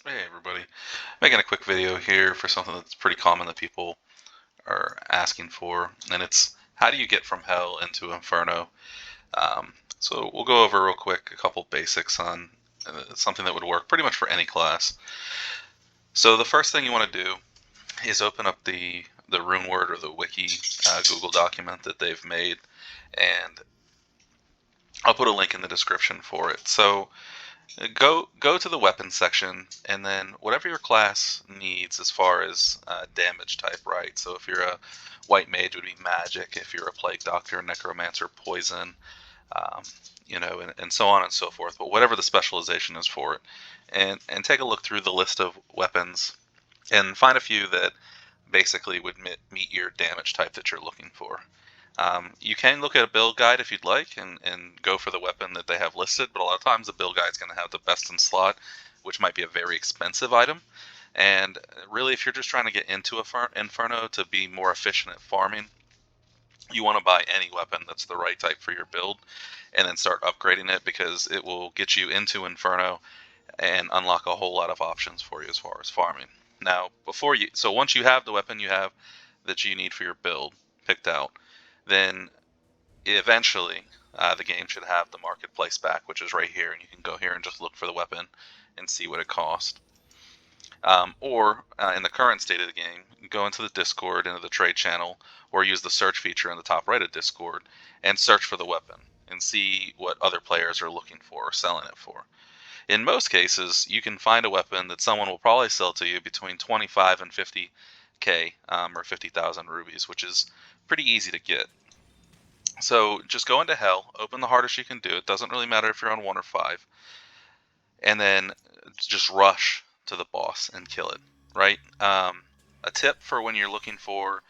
Hey everybody, making a quick video here for something that's pretty common that people are asking for, and it's how do you get from hell into Inferno? So we'll go over real quick a couple basics on something that would work pretty much for any class. So the first thing you want to do is open up the RuneWord or the Wiki Google document that they've made, and I'll put a link in the description for it. So go to the weapons section, and then whatever your class needs as far as damage type, right? So if you're a white mage, it would be magic. If you're a plague doctor, necromancer, poison, um, and so on and so forth. But whatever the specialization is for it, and take a look through the list of weapons and find a few that basically would meet your damage type that you're looking for. You can look at a build guide if you'd like and go for the weapon that they have listed, but a lot of times the build guide is going to have the best in slot, which might be a very expensive item. And really, if you're just trying to get into Inferno to be more efficient at farming, you want to buy any weapon that's the right type for your build and then start upgrading it because it will get you into Inferno and unlock a whole lot of options for you as far as farming. Now, so once you have the weapon you have that you need for your build picked out, then eventually the game should have the marketplace back, which is right here, and you can go here and just look for the weapon and see what it cost. Or in the current state of the game, go into the Discord, into the trade channel, or use the search feature in the top right of Discord and search for the weapon and see what other players are looking for or selling it for. In most cases, you can find a weapon that someone will probably sell to you between 25 and 50k or 50,000 rubies, which is pretty easy to get. So just go into hell, open the hardest you can do. It doesn't really matter if you're on 1 or 5. And then just rush to the boss and kill it, right? A tip for when you're looking for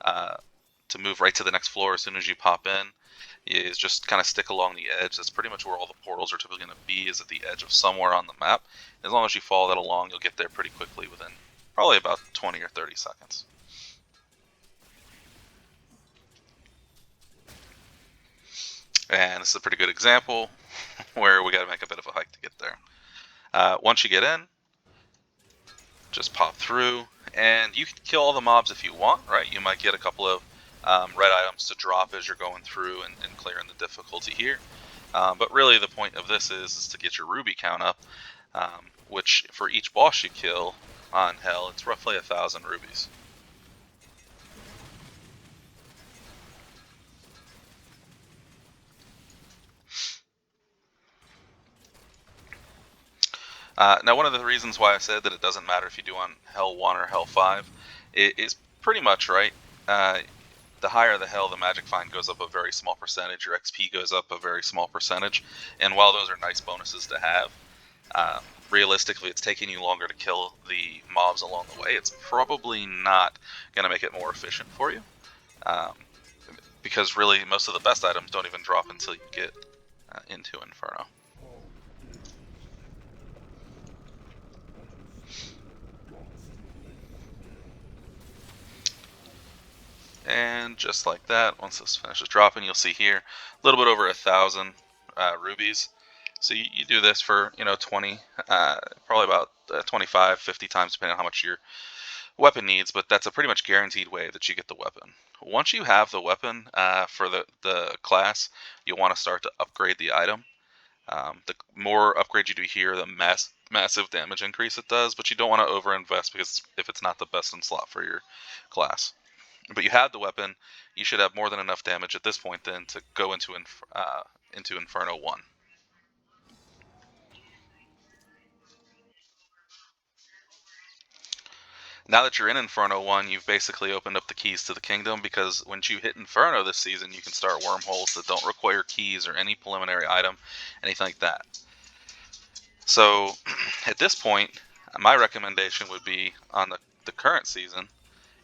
to move right to the next floor as soon as you pop in is just kind of stick along the edge. That's pretty much where all the portals are typically going to be, is at the edge of somewhere on the map. As long as you follow that along, you'll get there pretty quickly within probably about 20 or 30 seconds. And this is a pretty good example where we got to make a bit of a hike to get there. Once you get in, just pop through, and you can kill all the mobs if you want, right? You might get a couple of red items to drop as you're going through and clearing the difficulty here. But really the point of this is to get your ruby count up, which for each boss you kill on hell, it's roughly 1,000 rubies. Now, one of the reasons why I said that it doesn't matter if you do on Hell 1 or Hell 5 is pretty much right. The higher the hell, the magic find goes up a very small percentage. Your XP goes up a very small percentage. And while those are nice bonuses to have, realistically, it's taking you longer to kill the mobs along the way. It's probably not going to make it more efficient for you. Um, because really, most of the best items don't even drop until you get into Inferno. And just like that, once this finishes dropping, you'll see here a little bit over 1,000 rubies. So you do this for 20, probably about 25, 50 times, depending on how much your weapon needs. But that's a pretty much guaranteed way that you get the weapon. Once you have the weapon for the class, you'll want to start to upgrade the item. The more upgrades you do here, the massive damage increase it does. But you don't want to overinvest because if it's not the best in slot for your class. But you have the weapon, you should have more than enough damage at this point then to go into Inferno 1. Now that you're in Inferno 1, you've basically opened up the keys to the kingdom, because once you hit Inferno this season, you can start wormholes that don't require keys or any preliminary item, anything like that. So at this point, my recommendation would be on the current season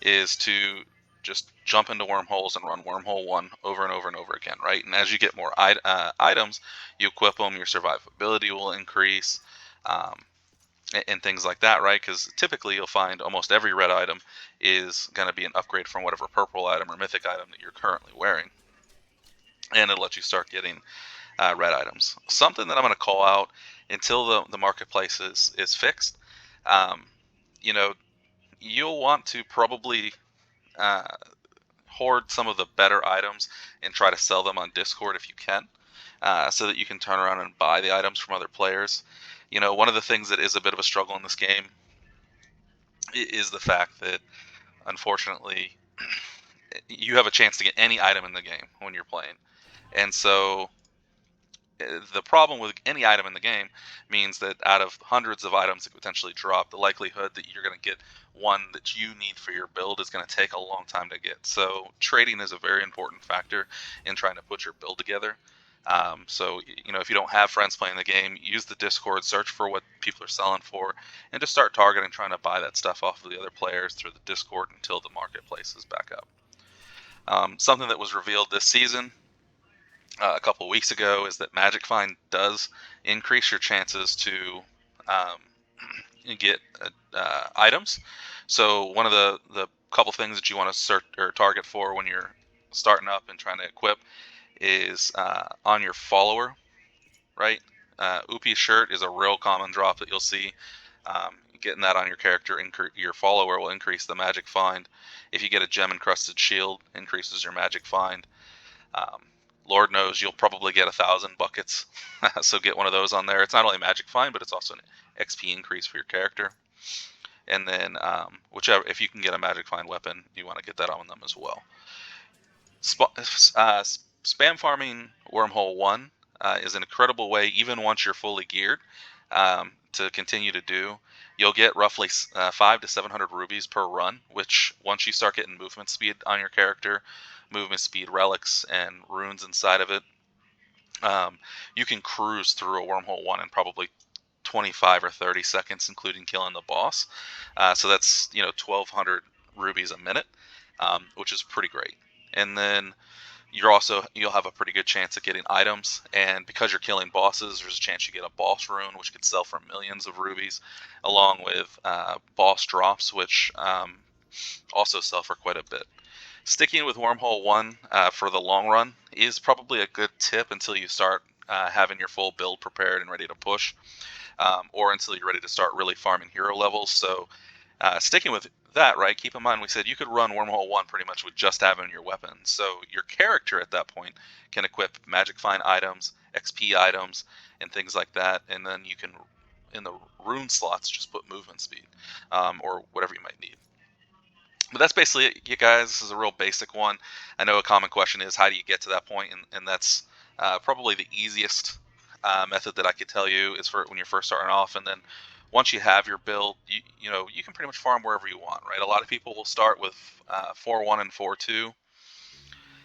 is to just jump into wormholes and run wormhole 1 over and over and over again, right? And as you get more items, you equip them, your survivability will increase, and things like that, right? Because typically you'll find almost every red item is going to be an upgrade from whatever purple item or mythic item that you're currently wearing. And it'll let you start getting red items. Something that I'm going to call out until the marketplace is fixed. Um, you know, you'll want to probably uh, hoard some of the better items and try to sell them on Discord if you can, so that you can turn around and buy the items from other players. One of the things that is a bit of a struggle in this game is the fact that, unfortunately, you have a chance to get any item in the game when you're playing. And so the problem with any item in the game means that out of hundreds of items that potentially drop, the likelihood that you're going to get one that you need for your build is going to take a long time to get. So trading is a very important factor in trying to put your build together. So if you don't have friends playing the game, use the Discord, search for what people are selling for, and just start targeting trying to buy that stuff off of the other players through the Discord until the marketplace is back up. Something that was revealed this season a couple of weeks ago is that Magic Find does increase your chances to um, get items. So one of the couple things that you want to search or target for when you're starting up and trying to equip is on your follower, right? Upi's shirt is a real common drop that you'll see. Getting that on your character, your follower will increase the magic find. If you get a gem encrusted shield, increases your magic find. Um, Lord knows you'll probably get 1,000 buckets, so get one of those on there. It's not only magic find, but it's also an XP increase for your character. And then whichever, if you can get a magic find weapon, you want to get that on them as well. Spam farming Wormhole 1 is an incredible way, even once you're fully geared, to continue to do. You'll get roughly 500 to 700 rubies per run, which once you start getting movement speed on your character, movement speed relics and runes inside of it, you can cruise through a Wormhole 1 in probably 25 or 30 seconds, including killing the boss. So that's 1,200 rubies a minute, which is pretty great. And then you'll have a pretty good chance of getting items, and because you're killing bosses, there's a chance you get a boss rune, which could sell for millions of rubies, along with boss drops, which also sell for quite a bit. Sticking with Wormhole 1 for the long run is probably a good tip until you start having your full build prepared and ready to push, or until you're ready to start really farming hero levels. So sticking with that, right, keep in mind we said you could run Wormhole 1 pretty much with just having your weapon. So your character at that point can equip Magic Find items, XP items, and things like that. And then you can, in the rune slots, just put movement speed or whatever you might need. But that's basically it, you guys. This is a real basic one. I know a common question is how do you get to that point, and that's probably the easiest method that I could tell you is for when you're first starting off, and then once you have your build, you can pretty much farm wherever you want, right? A lot of people will start with 4-1 and 4-2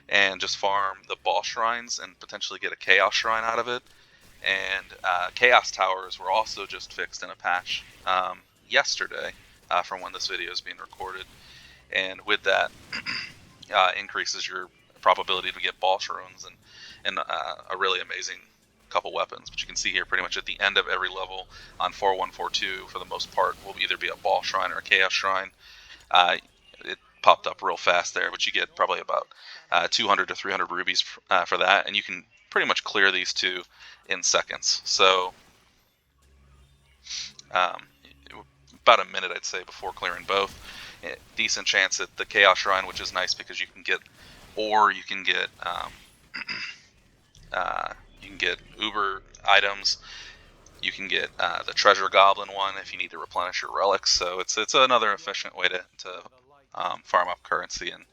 and just farm the boss shrines and potentially get a chaos shrine out of it. And chaos towers were also just fixed in a patch yesterday from when this video is being recorded. And with that, increases your probability to get boss runes and a really amazing couple weapons. But you can see here pretty much at the end of every level on 4-1, 4-2, for the most part, will either be a boss shrine or a chaos shrine. It popped up real fast there, but you get probably about 200 to 300 rubies for that, and you can pretty much clear these two in seconds. So about a minute, I'd say, before clearing both. Decent chance at the Chaos Shrine, which is nice because you can get Uber items. You can get the Treasure Goblin one if you need to replenish your relics. So it's another efficient way to farm up currency, and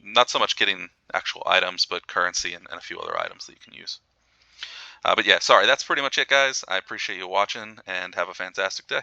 not so much getting actual items, but currency and a few other items that you can use. But yeah, sorry, that's pretty much it, guys. I appreciate you watching, and have a fantastic day.